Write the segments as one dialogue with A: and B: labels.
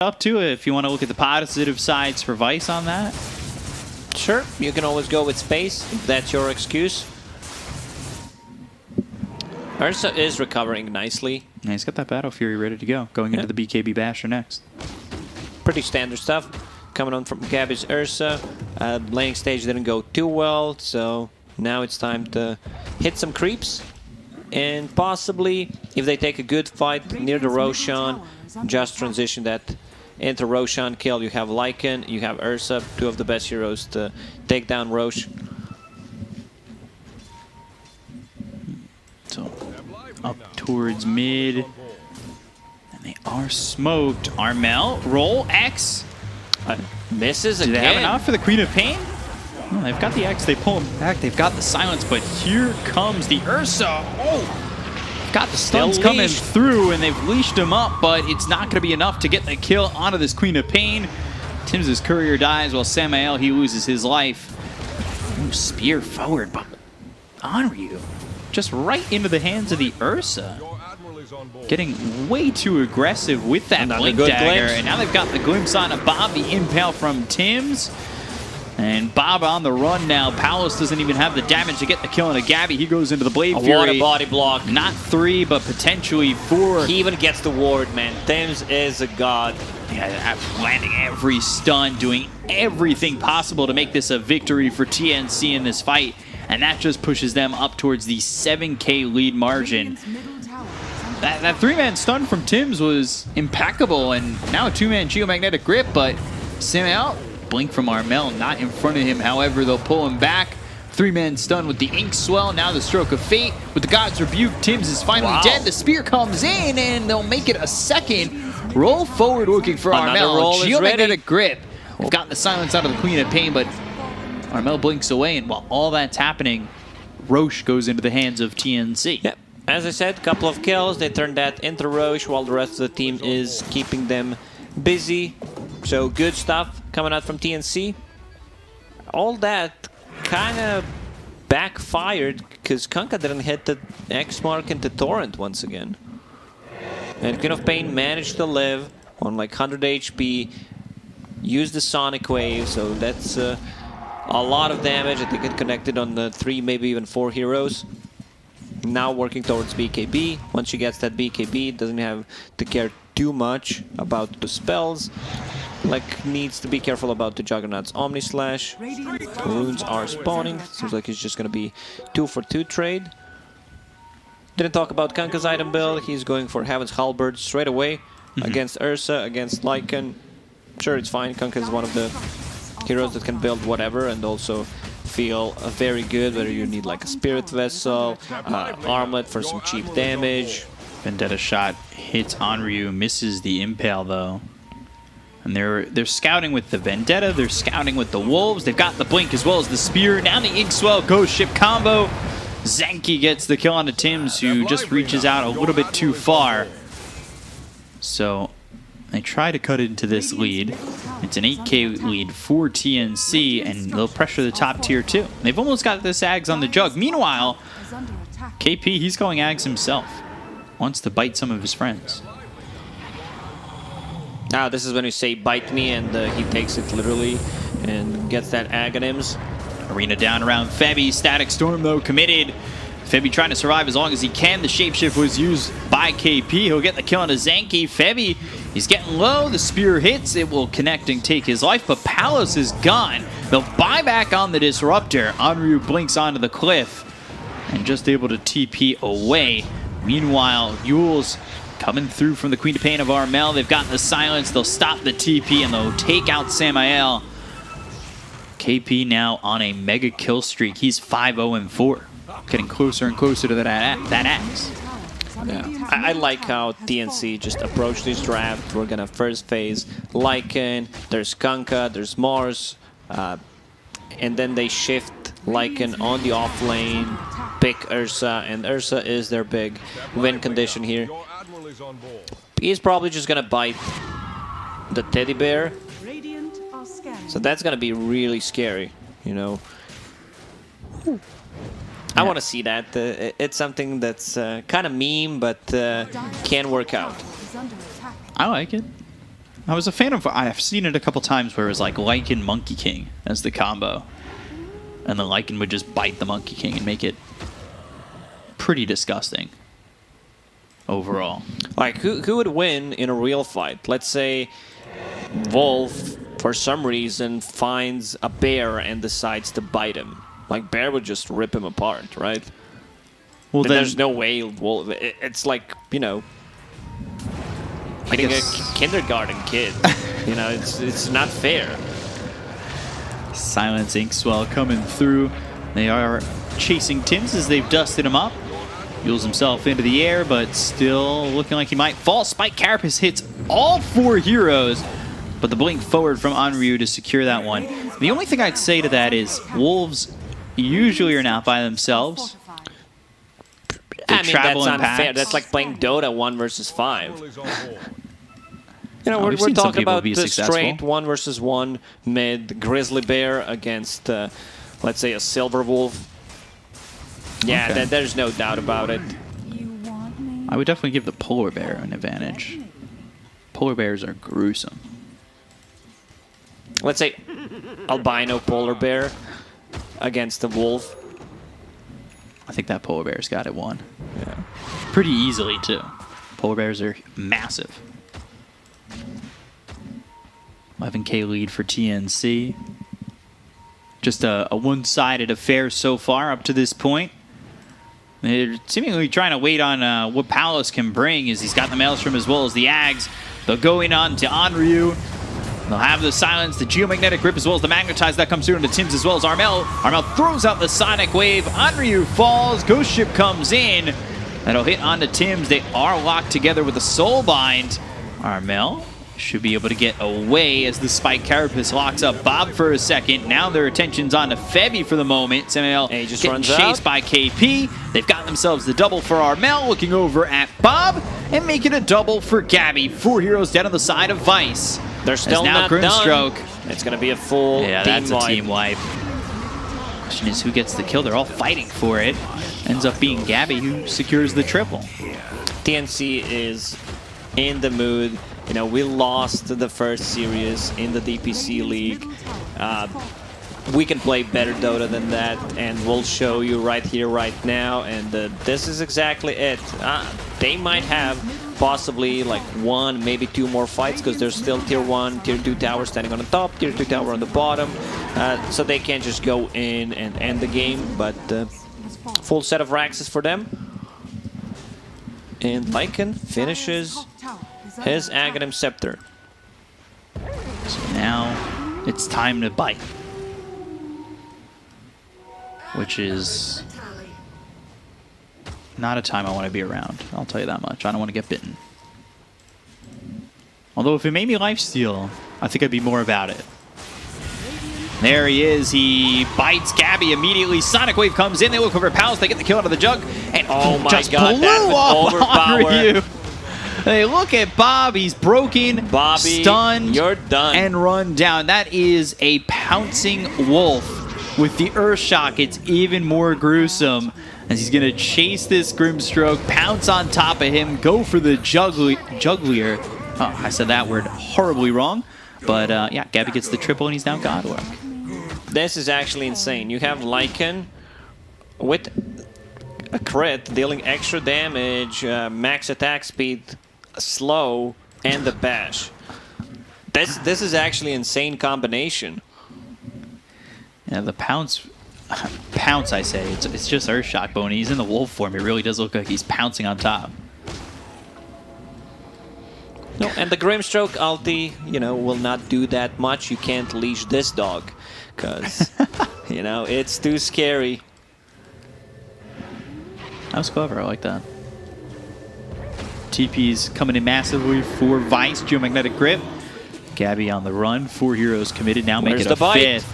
A: up to if you want to look at the positive sides for Vice on that.
B: Sure, you can always go with space, if that's your excuse. Ursa is recovering nicely.
A: Yeah, he's got that Battle Fury ready to go, going into the BKB Basher next.
B: Pretty standard stuff. Coming on from Gabby's Ursa. Laning stage didn't go too well, so now it's time to hit some creeps. And possibly, if they take a good fight near the Roshan, just transition that into Roshan kill. You have Lycan, you have Ursa, two of the best heroes to take down Rosh.
A: So, up towards mid. And they are smoked. Armel, roll, X.
B: Misses
A: Do
B: again.
A: they have enough for the Queen of Pain? Well, they've got the X, they pull him back, they've got the silence, but here comes the Ursa. Oh! Got the stuns coming through, and they've leashed him up, but it's not going to be enough to get the kill onto this Queen of Pain. Tim's courier dies while Samael, he loses his life. Ooh, spear forward, but Onryu just right into the hands of the Ursa. Getting way too aggressive with that Blink Dagger, and now they've got the glimpse on a Bob, the impale from Tim's. And Bob on the run now. Palos doesn't even have the damage to get the kill on a Gabby. He goes into the Blade Fury.
B: What a body block.
A: Not 3, but potentially 4.
B: He even gets the ward, man. Thames is a god.
A: Yeah, landing every stun, doing everything possible to make this a victory for TNC in this fight. And that just pushes them up towards the 7K lead margin. That 3-man stun from Tim's was impeccable, and now a 2-man geomagnetic grip, but Samuel, blink from Armel, not in front of him. However, they'll pull him back. 3-man stun with the Ink Swell, now the Stroke of Fate. With the God's Rebuke, Tim's is finally dead. The Spear comes in, and they'll make it a second. Roll forward looking for Armel. Geomagnetic grip. We've got the silence out of the Queen of Pain, but Armel blinks away, and while all that's happening, Rosh goes into the hands of TNC.
B: Yep. As I said, couple of kills. They turn that into Rosh while the rest of the team is keeping them busy. So good stuff coming out from TNC. All that kind of backfired because Kunkka didn't hit the X mark into Torrent once again. And Queen of Pain managed to live on like 100 HP, use the Sonic Wave, so that's a lot of damage. I think it connected on the 3, maybe even 4 heroes. Now working towards BKB. Once she gets that BKB, doesn't have to care too much about the spells. Like, needs to be careful about the Juggernaut's Omni Slash. Runes are spawning. Seems like it's just going to be 2-for-2 trade. Didn't talk about Kunkka's item build. He's going for Heaven's Halberd straight away against Ursa, against Lycan. Sure, it's fine. Kunkka is one of the heroes that can build whatever and also feel very good, whether you need like a Spirit Vessel, Armlet for some cheap damage.
A: Vendetta shot hits Onryu, misses the Impale though. And they're scouting with the Vendetta, they're scouting with the Wolves, they've got the Blink as well as the Spear. Now the Ink Swell Ghost Ship combo. Zenki gets the kill onto Tim's, who just reaches out a little bit too far. So they try to cut into this lead. It's an 8K lead for TNC, and they'll pressure the top tier too. They've almost got this Ags on the jug. Meanwhile, KP, he's going Ags himself. Wants to bite some of his friends.
B: Now this is when you say bite me, and he takes it literally and gets that Aghanims.
A: Arena down around Febby. Static Storm though committed. Febby trying to survive as long as he can. The Shapeshift was used by KP. He'll get the kill on a Zenki. Febby, he's getting low. The Spear hits. It will connect and take his life, but Palos is gone. They'll buy back on the Disruptor. Onryu blinks onto the cliff and just able to TP away. Meanwhile, Yule's coming through from the Queen of Pain of Armel. They've got the silence. They'll stop the TP and they'll take out Samael. KP now on a mega kill streak. He's 5-0-4. Getting closer and closer to that axe.
B: Yeah. I like how TNC just approached this draft. We're gonna first phase Lycan, there's Kunkka, there's Mars, and then they shift Lycan on the off lane, pick Ursa, and Ursa is their big win condition here. He's probably just gonna bite the teddy bear, so that's gonna be really scary, you know. I want to see that. It's something that's kind of meme, but can work out.
A: I like it. I was a fan of... I've seen it a couple times where it was like Lycan Monkey King as the combo. And the Lycan would just bite the Monkey King and make it pretty disgusting overall.
B: Like, who would win in a real fight? Let's say Wolf, for some reason, finds a bear and decides to bite him. Like, bear would just rip him apart, right?
A: Well,
B: then there's no way Wolf... It's like, you know... hitting a kindergarten kid. You know, it's not fair.
A: Silence Inkswell coming through. They are chasing Tims as they've dusted him up. Wheels himself into the air, but still looking like he might fall. Spike Carapace hits all 4 heroes, but the blink forward from Onryu to secure that one. The only thing I'd say to that is Wolves usually are not by themselves.
B: I mean, that's unfair. That's like playing Dota 1 versus 5. You know, we're talking about the straight 1 versus 1 mid Grizzly Bear against, let's say, a Silver Wolf. Yeah, okay. There's no doubt about it.
A: I would definitely give the Polar Bear an advantage. Polar Bears are gruesome.
B: Let's say albino Polar Bear against the Wolf.
A: I think that Polar Bear's got it won. Yeah. Pretty easily, too. Polar Bears are massive. 11K lead for TNC. Just a one-sided affair so far up to this point. They're seemingly trying to wait on what Palos can bring, as he's got the Maelstrom as well as the Ags. They're going on to Onryu. They'll have the Silence, the Geomagnetic Grip, as well as the Magnetize that comes through into Tims, as well as Armel. Armel throws out the Sonic Wave. Onryu falls. Ghost Ship comes in. That'll hit onto Tims. They are locked together with a Soulbind. Armel should be able to get away as the Spike Carapace locks up Bob for a second. Now their attention's on to Febby for the moment. Samuel getting chased by KP. They've got themselves the double for Armel, looking over at Bob, and making a double for Gabby. 4 heroes down on the side of Vice.
B: They're still
A: now
B: not
A: Grimstroke.
B: Done. It's going to be a full team wipe.
A: That's a team wipe. Question is who gets the kill. They're all fighting for it. Ends up being Gabby who secures the triple.
B: TNC is in the mood. You know, we lost the first series in the DPC League. We can play better Dota than that, and we'll show you right here, right now. And this is exactly it. They might have possibly like 1, maybe 2 more fights, because there's still tier 1, tier 2 tower standing on the top, tier 2 tower on the bottom. So they can't just go in and end the game, but full set of Raxes for them. And Lycan finishes his Aghanim Scepter.
A: So now it's time to bite. Which is not a time I want to be around. I'll tell you that much. I don't want to get bitten. Although if it made me lifesteal, I think I'd be more about it. There he is. He bites Gabby immediately. Sonic Wave comes in. They look over Palace. They get the kill out of the jug. And
B: oh my
A: just
B: god,
A: blew off
B: overpower.
A: They look at Bob. He's broken,
B: Bobby,
A: stunned,
B: you're done,
A: and run down. That is a pouncing wolf. With the Earthshock, it's even more gruesome as he's going to chase this Grimstroke, pounce on top of him, go for the Juggler. Oh, I said that word horribly wrong. But yeah, Gabby gets the triple and he's now Godlike.
B: This is actually insane. You have Lycan with a crit, dealing extra damage, max attack speed, slow, and the bash. This is actually an insane combination.
A: Yeah, the pounce, I say, it's just Earthshock, but when he's in the wolf form, it really does look like he's pouncing on top.
B: No, and the Grimstroke ulti, you know, will not do that much. You can't leash this dog, because, you know, it's too scary.
A: That was clever, I like that. TP's coming in massively for Vice, Geomagnetic Grip. Gabby on the run, 4 heroes committed, now make it a 5th.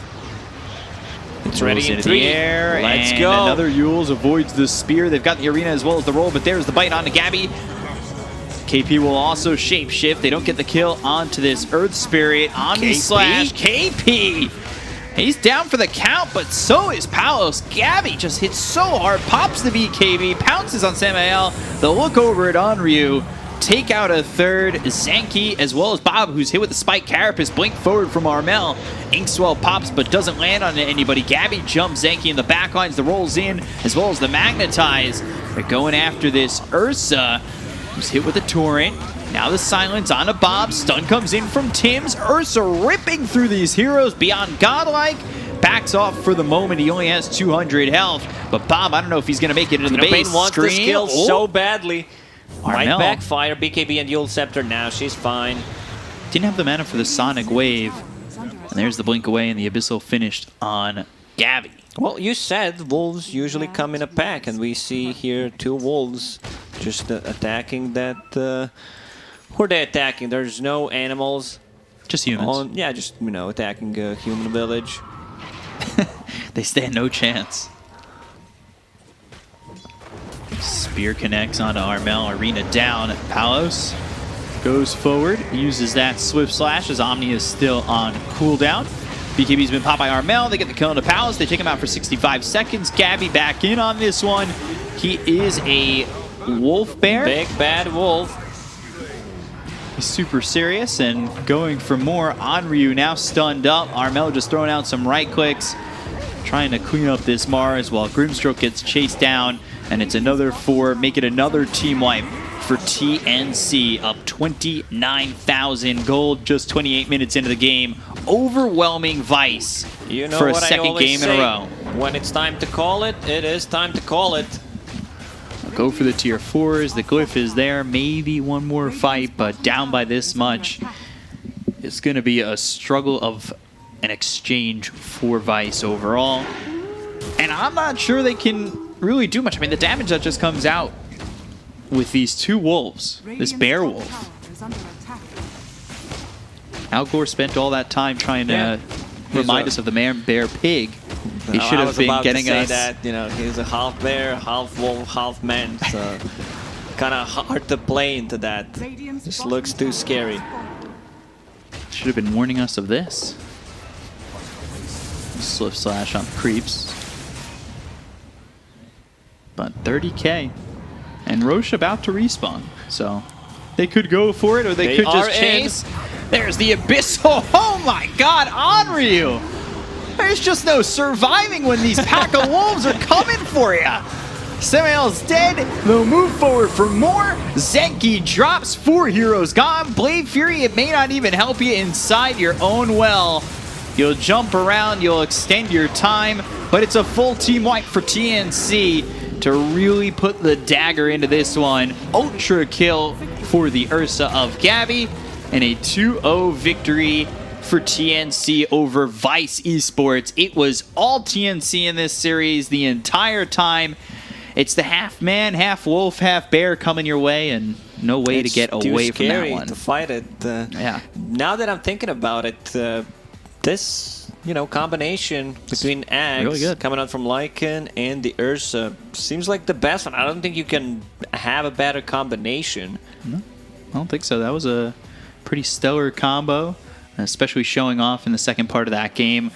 B: It's ready in 3.
A: The air,
B: Let's
A: and
B: go.
A: Another Yules avoids the spear. They've got the arena as well as the roll, but there's the bite onto Gabby. KP will also shapeshift. They don't get the kill onto this Earth Spirit. Omni Slash KP. He's down for the count, but so is Palos. Gabby just hits so hard, pops the BKB, pounces on Samael. The look over at Onryu. take out a third. Zanky, as well as Bob, who's hit with the Spike Carapace, blink forward from Armel. Inkswell pops, but doesn't land on anybody. Gabby jumps Zanky in the backlines, the rolls in, as well as the Magnetize. They're going after this Ursa, who's hit with the Torrent. Now the silence on a Bob. Stun comes in from Tim's. Ursa ripping through these heroes beyond godlike. Backs off for the moment. He only has 200 health. But Bob, I don't know if he's going to make it into the base.
B: Wants this kill so badly. Right
A: Armel.
B: backfire. BKB and Yule Scepter now. She's fine.
A: Didn't have the mana for the Sonic Wave. And there's the blink away, and the Abyssal finished on Gabby.
B: Well, you said wolves usually come in a pack, and we see here 2 wolves just attacking that. Who are they attacking? There's no animals.
A: Just humans.
B: Yeah, just, you know, attacking a human village.
A: They stand no chance. Spear connects onto Armel. Arena down. Palos goes forward, uses that Swift Slash as Omni is still on cooldown. BKB's been popped by Armel. They get the kill into Palos. They take him out for 65 seconds. Gabby back in on this one. He is a wolf bear.
B: Big bad wolf.
A: He's super serious and going for more. Onryu now stunned up. Armel just throwing out some right clicks, trying to clean up this Mars while Grimstroke gets chased down. And it's another 4, make it another team wipe for TNC, up 29,000 gold just 28 minutes into the game. Overwhelming Vice for a second game in a row.
B: When it's time to call it, it is time to call it.
A: Go for the tier 4s. The glyph is there. Maybe one more fight, but down by this much. It's going to be a struggle of an exchange for Vice overall. And I'm not sure they can really do much. I mean, the damage that just comes out with these 2 wolves, this bear wolf. Algor spent all that time trying to remind us of the bear pig. He should have been getting us.
B: That, you know, he's a half bear, half wolf, half man. So kind of hard to play into that. This looks too scary.
A: Should have been warning us of this. Swift Slash on creeps. But 30k. And Roche about to respawn. So they could go for it or they could just chase. There's the Abyssal. Oh my god, Onryu! There's just no surviving when these pack of wolves are coming for you. Samael's dead. They'll move forward for more. Zenki drops. 4 heroes gone. Blade Fury, it may not even help you inside your own well. You'll jump around, you'll extend your time, but it's a full team wipe for TNC to really put the dagger into this one. Ultra kill for the Ursa of Gabby, and a 2-0 victory for TNC over Vice Esports. It was all TNC in this series the entire time. It's the half man, half wolf, half bear coming your way, and no way to get away from that one.
B: To fight it.
A: Yeah.
B: Now that I'm thinking about it, this combination between Ags
A: really
B: coming out from Lycan and the Ursa seems like the best one. I don't think you can have a better combination.
A: No, I don't think so. That was a pretty stellar combo, especially showing off in the second part of that game.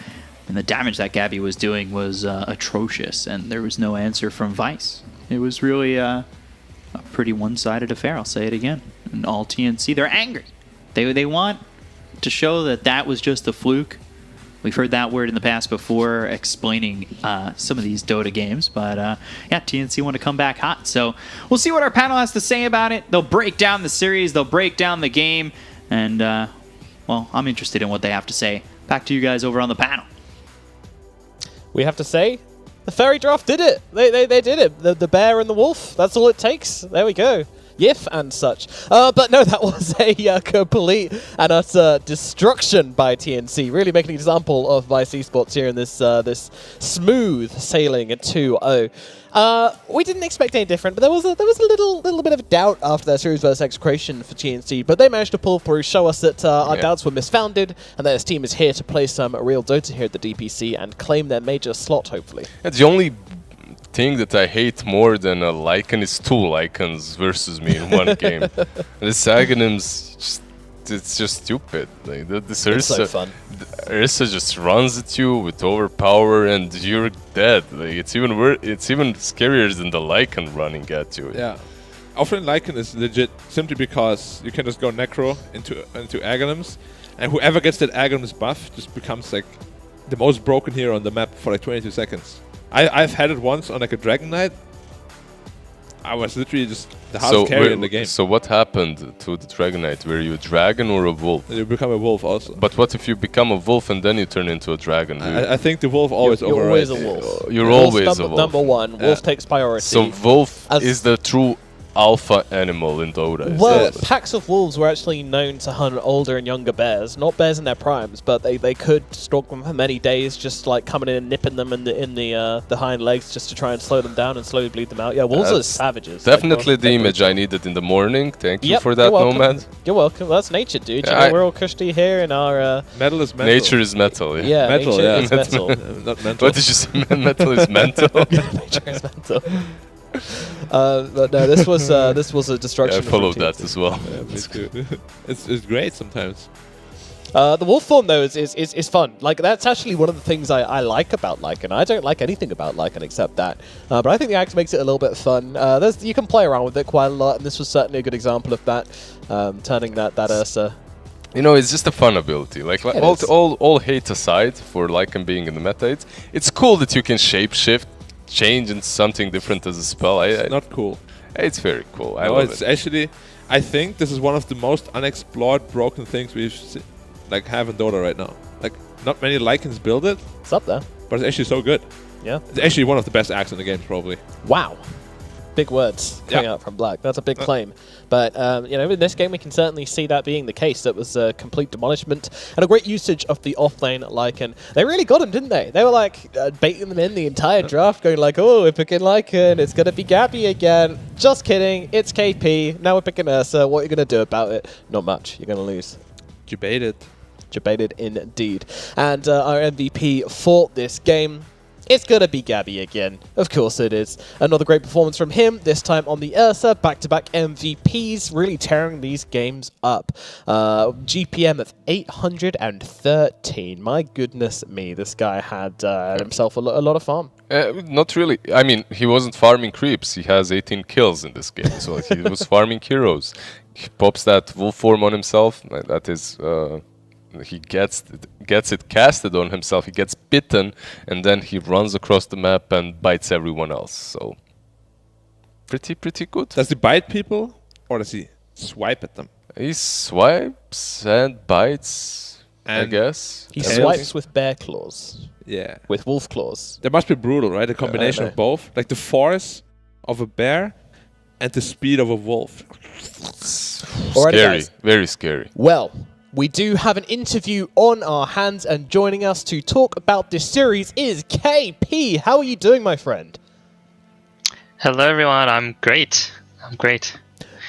A: And the damage that Gabby was doing was atrocious, and there was no answer from Vice. It was really a pretty one-sided affair, I'll say it again. And all TNC, they're angry. They want to show that that was just a fluke. We've heard that word in the past before explaining some of these Dota games, but yeah, TNC want to come back hot. So we'll see what our panel has to say about it. They'll break down the series, they'll break down the game, and well, I'm interested in what they have to say. Back to you guys over on the panel.
C: We have to say, the Fairy Draft did it. They did it. The bear and the wolf, that's all it takes. There we go. Yif and such. But no, that was a complete and utter destruction by TNC. Really making an example of Vice Esports here in this this smooth sailing at 2-0. We didn't expect any different, but there was a little bit of doubt after their series versus Execration for TNC, but they managed to pull through, show us that our doubts were misfounded, and that this team is here to play some real Dota here at the DPC and claim their major slot, hopefully.
D: That's the only thing that I hate more than a Lycan is 2 Lycans versus me in one game. This Aghanim's it's just stupid. Like this
C: It's so fun.
D: Ursa just runs at you with overpower and you're dead. Like it's even scarier than the Lycan running at you.
E: Yeah. offlane Lycan is legit simply because you can just go Necro into Aghanims, and whoever gets that Aghanims buff just becomes like the most broken hero on the map for like 22 seconds. I've had it once on like a Dragon Knight. I was literally just the hardest carry in the game.
D: So what happened to the Dragon Knight? Were you a dragon or a wolf?
E: You become a wolf also.
D: But what if you become a wolf and then you turn into a dragon?
E: I think the wolf always
C: You're always
E: overrides.
C: a wolf.
D: You're
C: Wolf's
D: always a wolf.
C: Number one. Wolf takes priority.
D: So wolf
C: As-
D: is the true alpha animal in Dota. is
C: Well,
E: Yes.
C: packs of wolves were actually known to hunt older and younger bears. Not bears in their primes, but they could stalk them for many days, just like coming in and nipping them in the hind legs just to try and slow them down and slowly bleed them out. Yeah, wolves are savages.
D: Definitely
C: Like,
D: the image I needed in the morning. Thank you
C: Yep,
D: for that,
C: you're welcome.
D: Nomad.
C: You're welcome. That's nature, dude. You
D: Yeah,
C: know, we're all cushy here in our...
E: Metal is metal.
D: Nature is metal. Yeah.
C: yeah,
E: Metal,
C: nature
E: yeah.
C: is metal.
E: Not mental.
D: What did you say? Metal is mental.
C: Nature is mental. But no, this was a destruction.
D: I followed
C: from
D: that
C: TNC.
D: as well.
E: Yeah, me too. it's great sometimes.
C: The wolf form though is fun. Like that's actually one of the things I like about Lycan. I don't like anything about Lycan except that. But I think the axe makes it a little bit fun. You can play around with it quite a lot, and this was certainly a good example of that. Turning that Ursa.
D: You know, it's just a fun ability. Like
C: It is.
D: all hate aside for Lycan being in the meta, it's cool that you can shapeshift, change into something different as a spell.
E: It's not cool.
D: It's very cool. I
E: No,
D: love
E: it's
D: it.
E: actually, I think this is one of the most unexplored broken things we have in Dota right now. Like, not many Lycans build it,
C: It's up there.
E: but it's actually so good.
C: Yeah.
E: It's actually one of the best acts in the game, probably.
C: Wow. Big words coming
E: Yeah.
C: out from Black. That's a big claim. But, you know, in this game we can certainly see that being the case. That was a complete demolishment and a great usage of the offlane Lycan. They really got him, didn't they? They were like baiting them in the entire draft, going like, oh, we're picking Lycan, it's going to be Gabby again. Just kidding, it's KP. Now we're picking Ursa. What are you going to do about it? Not much. You're going to lose.
E: Debated.
C: Debated indeed. And our MVP for this game, it's gonna be Gabby again. Of course it is. Another great performance from him, this time on the Ursa. Back-to-back MVPs, really tearing these games up. GPM of 813. My goodness me, this guy had himself a lot of farm.
D: Not really. I mean, he wasn't farming creeps. He has 18 kills in this game, so he was farming heroes. He pops that wolf form on himself. That is... he gets it casted on himself, he gets bitten, and then he runs across the map and bites everyone else. So pretty good.
E: Does he bite people, or does he swipe at them?
D: He swipes and bites, I
E: And
D: guess.
C: He
E: Tails?
C: swipes with bear claws.
E: Yeah.
C: With wolf claws.
E: That must be brutal, right? A combination
C: know.
E: of both. Like the force of a bear and the speed of a wolf.
C: Alrighty,
D: Scary,
C: guys.
D: very scary.
C: Well, we do have an interview on our hands, and joining us to talk about this series is KP. How are you doing, my friend?
F: Hello everyone, I'm great.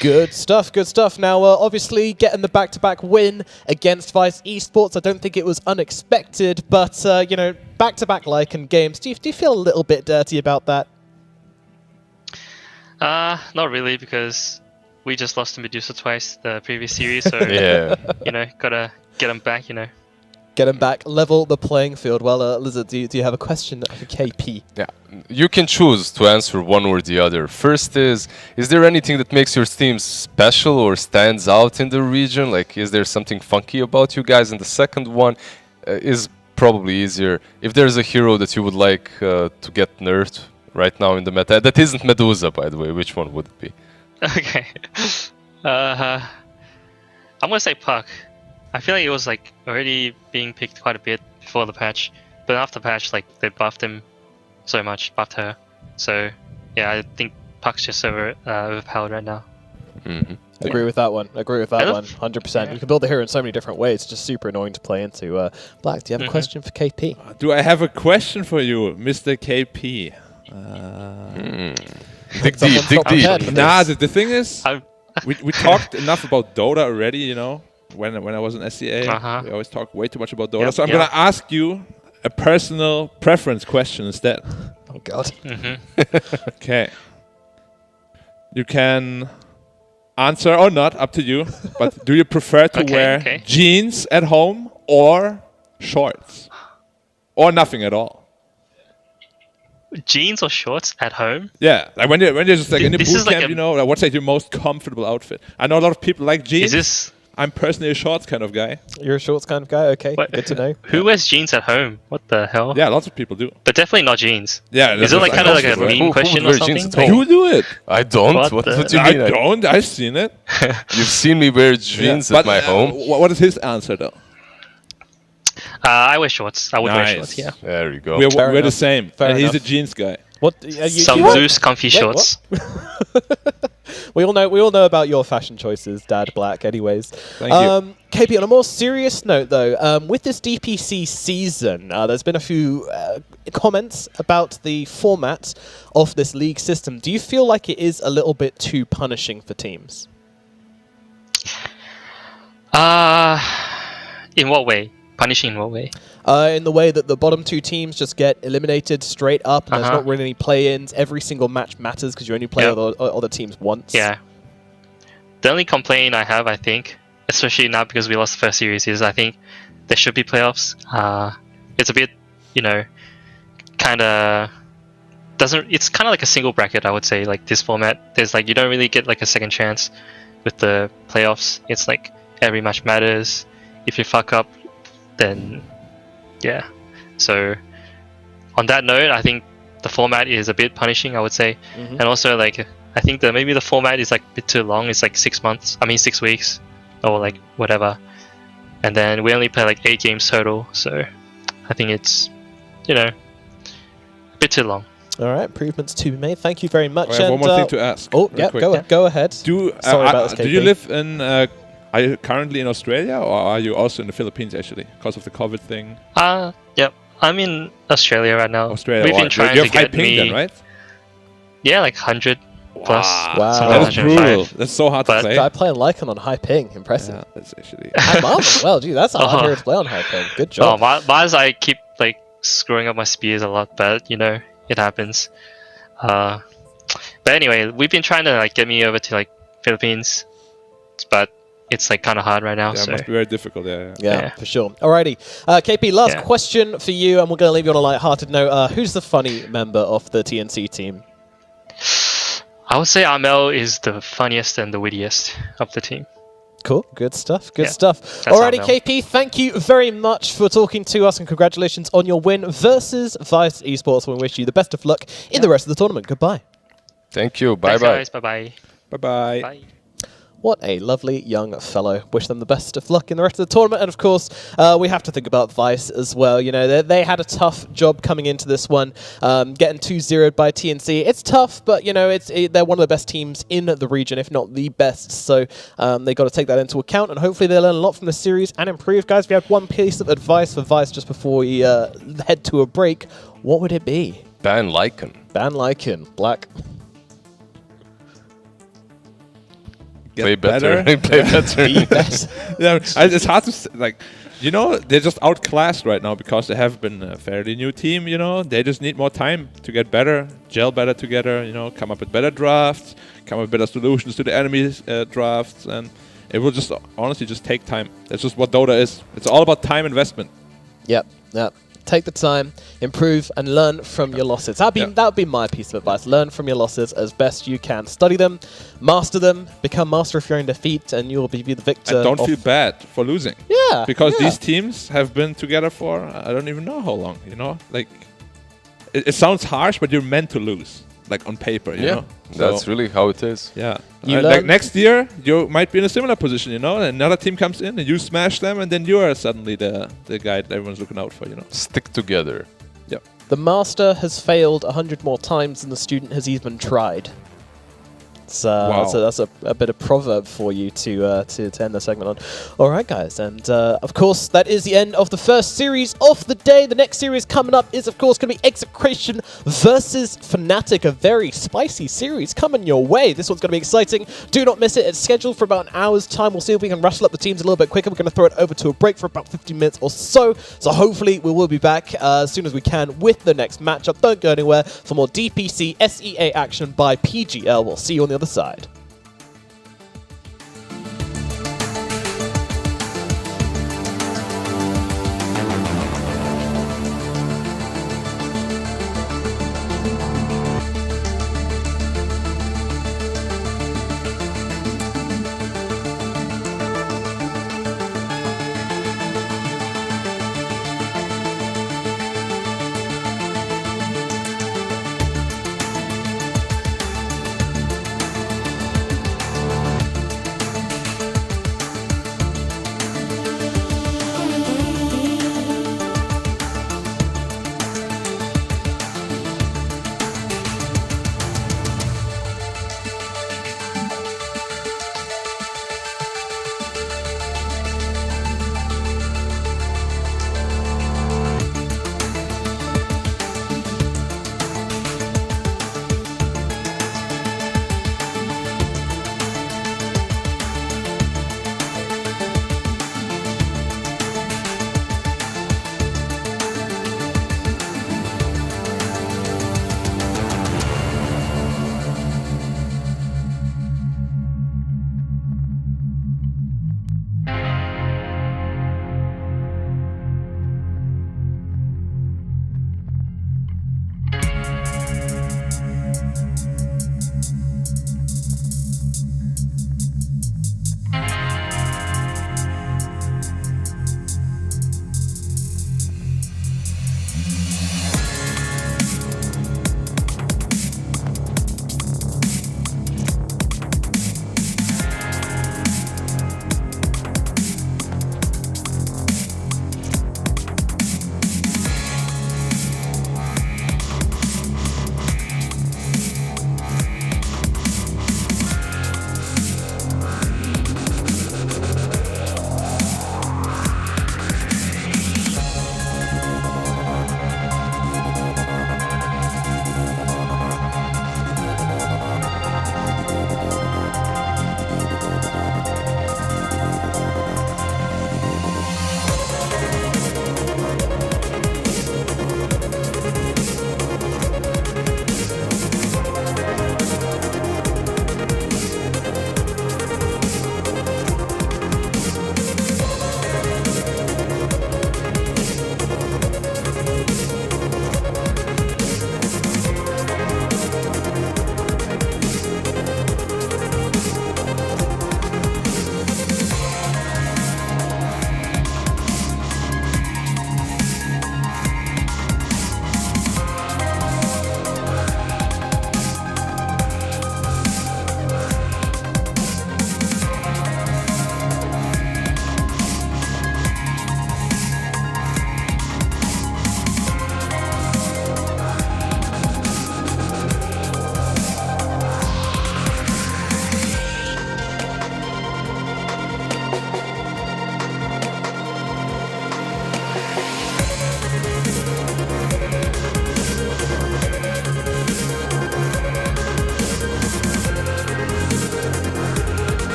C: Good stuff, good stuff. Now, obviously, getting the back-to-back win against Vice eSports, I don't think it was unexpected, but, you know, back-to-back Lycan games, do you feel a little bit dirty about that?
F: Not really, because we just lost to Medusa twice the previous series, so
D: Yeah.
F: you know, gotta get them back, you know.
C: Get him back, level the playing field. Well, Lizard, do you have a question for KP?
D: Yeah, you can choose to answer one or the other. First is there anything that makes your team special or stands out in the region? Like, is there something funky about you guys? And the second one is probably easier. If there's a hero that you would like to get nerfed right now in the meta, that isn't Medusa, by the way, which one would it be?
F: Okay. I'm gonna say Puck. I feel like it was like already being picked quite a bit before the patch, but after the patch, like they buffed him so much, buffed her. So yeah, I think Puck's just overpowered right now.
D: Mm-hmm.
C: Agree with that one. Agree with that
F: Hello?
C: one. 100%. You can build the hero in so many different ways. It's just super annoying to play into. Black, do you have a question for KP?
E: Do I have a question for you, Mr. KP?
D: Dig deep, dig deep.
E: Nah, the thing is,
F: I'm-
E: we talked enough about Dota already, you know. When I was in SCA,
F: Uh-huh.
E: we always talk way too much about Dota.
F: Yep,
E: So I'm
F: yep.
E: gonna ask you a personal preference question instead.
C: Oh, God.
E: Okay. You can answer or not, up to you. But do you prefer to
F: Okay,
E: wear
F: okay.
E: jeans at home or shorts? Or nothing at all?
F: jeans or shorts at home?
E: Yeah, like when you're just like in a
F: This
E: boot
F: is like
E: camp,
F: a-
E: you know, like, what's like your most comfortable outfit? I know a lot of people like jeans.
F: Is this
E: I'm personally a shorts kind of guy.
C: You're a shorts kind of guy? Okay,
F: what,
C: good to know.
F: Who wears jeans at home? What the hell?
E: Yeah, lots of people do.
F: But definitely not jeans.
E: Yeah,
F: Is it like kind of like a
D: Who-
F: meme
D: who
F: question
D: would
F: or
D: wear jeans
F: something?
D: at home?
E: You do it.
D: I don't.
F: What
D: What,
F: the-
D: what do you
E: I
D: mean?
E: don't. I've seen it.
D: You've seen me wear jeans
E: Yeah,
D: at my home?
E: What is his answer though?
F: I wear shorts. I would wear
E: Nice.
F: shorts. Yeah.
D: There you go.
E: We're
C: Fair
E: the
C: enough.
E: same.
C: Fair
E: and he's a
C: enough.
E: jeans guy.
C: What?
F: Some
C: what?
F: loose, comfy
C: Wait, what?
F: shorts.
C: We all know about your fashion choices, Dad Black. Anyways,
E: Thank you.
C: KP. On a more serious note, though, with this DPC season, there's been a few comments about the format of this league system. Do you feel like it is a little bit too punishing for teams?
F: In what way? Punishing in what way?
C: In the way that the bottom two teams just get eliminated straight up, and there's
F: Uh-huh.
C: not really any play-ins. Every single match matters because you only play
F: Yep.
C: other teams once.
F: Yeah. The only complaint I have, I think, especially now because we lost the first series, is I think there should be playoffs. It's a bit, kind of doesn't. It's kind of like a single bracket, I would say. Like this format, there's like you don't really get like a second chance with the playoffs. It's like every match matters. If you fuck up, then yeah. So on that note, I think the format is a bit punishing, I would say.
C: Mhm.
F: And also like I think that maybe the format is like a bit too long. It's like 6 months. I mean 6 weeks or like whatever. And then we only play like 8 games total. So I think it's a bit too long.
C: All right, improvements to be made. Thank you very much.
E: I have one
C: and,
E: more thing to ask.
C: Oh,
E: real
C: yeah,
E: quick.
C: go ahead. Sorry about this,
E: Do you
C: KP.
E: live in? Are you currently in Australia, or are you also in the Philippines actually, because of the COVID thing?
F: Yep. I'm in Australia right now.
E: Australia.
F: We've
E: wow.
F: been trying
E: you
F: to
E: have high
F: get
E: ping
F: me.
E: then, right?
F: Yeah, like 100 plus.
C: Wow.
F: something
E: That
F: like
E: is
F: 105.
E: brutal. That's so hard to
F: But-
E: play.
C: Guy playing Lycan on high ping. Impressive.
E: Yeah, that's actually.
C: And Marvel as well, gee, that's a hard hero to play on high ping. Good
F: Oh,
C: job.
F: mine's I keep like screwing up my spears a lot, but it happens. But anyway, we've been trying to like get me over to like Philippines, but it's like kind of hard right now.
E: Yeah, it
F: So
E: must be very difficult. Yeah.
C: Yeah,
F: Yeah.
C: for sure. Alrighty. KP, last
F: Yeah.
C: question for you, and we're going to leave you on a light-hearted note. Who's the funny member of the TNC team?
F: I would say Amel is the funniest and the wittiest of the team.
C: Cool. Good stuff. Good
F: Yeah,
C: stuff.
F: that's
C: Alrighty,
F: Amel.
C: KP, thank you very much for talking to us, and congratulations on your win versus Vice Esports. We wish you the best of luck in the rest of the tournament. Goodbye.
D: Thank you.
F: Thanks,
D: Bye-bye.
F: guys. Bye-bye.
E: Bye-bye.
F: Bye.
C: What a lovely young fellow. Wish them the best of luck in the rest of the tournament. And of course, we have to think about Vice as well. They had a tough job coming into this one, getting 2-0'd by TNC. It's tough, but they're one of the best teams in the region, if not the best. So they got to take that into account, and hopefully they learn a lot from the series and improve. Guys, if you had one piece of advice for Vice just before we head to a break, what would it be?
D: Ban Lycan.
C: Ban Lycan. Black.
D: Play better.
E: better.
D: Play better.
E: Yeah, it's hard to they're just outclassed right now because they have been a fairly new team. They just need more time to get better, gel better together. Come up with better drafts, come up with better solutions to the enemy's drafts, and it will just honestly just take time. That's just what Dota is. It's all about time investment.
C: Yep. Take the time, improve, and learn from your losses. That would be my piece of advice. Learn from your losses as best you can. Study them, master them, become master of your own defeat, and you will be the victor.
E: And don't feel bad for losing.
C: Yeah.
E: Because
C: yeah.
E: these teams have been together for I don't even know how long. Like it sounds harsh, but you're meant to lose. Like on paper, you know.
D: That's
E: So,
D: really how it is.
E: yeah.
C: You
E: Like
C: learn-
E: next year, you might be in a similar position, and another team comes in and you smash them, and then you are suddenly the guy that everyone's looking out for,
D: Stick together.
C: The master has failed 100 more times than the student has even tried.
E: Wow.
C: That's a bit of proverb for you to end the segment on. All right, guys, and of course that is the end of the first series of the day. The next series coming up is of course going to be Execration versus Fnatic, a very spicy series coming your way. This one's going to be exciting. Do not miss it. It's scheduled for about an hour's time. We'll see if we can rustle up the teams a little bit quicker. We're going to throw it over to a break for about 15 minutes or so. So hopefully we will be back as soon as we can with the next matchup. Don't go anywhere for more DPC SEA action by PGL. We'll see you on the other side.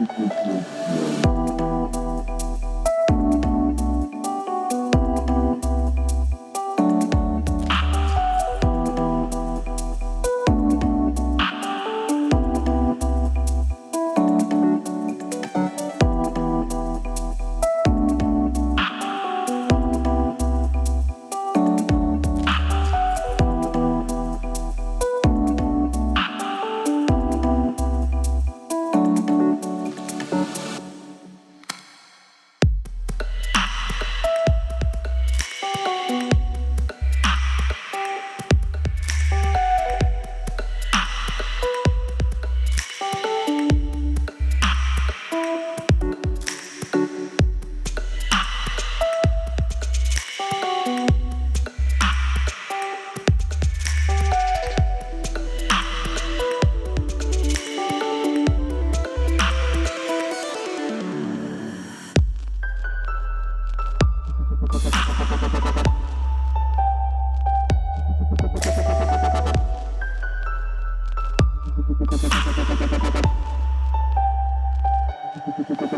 G: Thank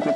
G: you.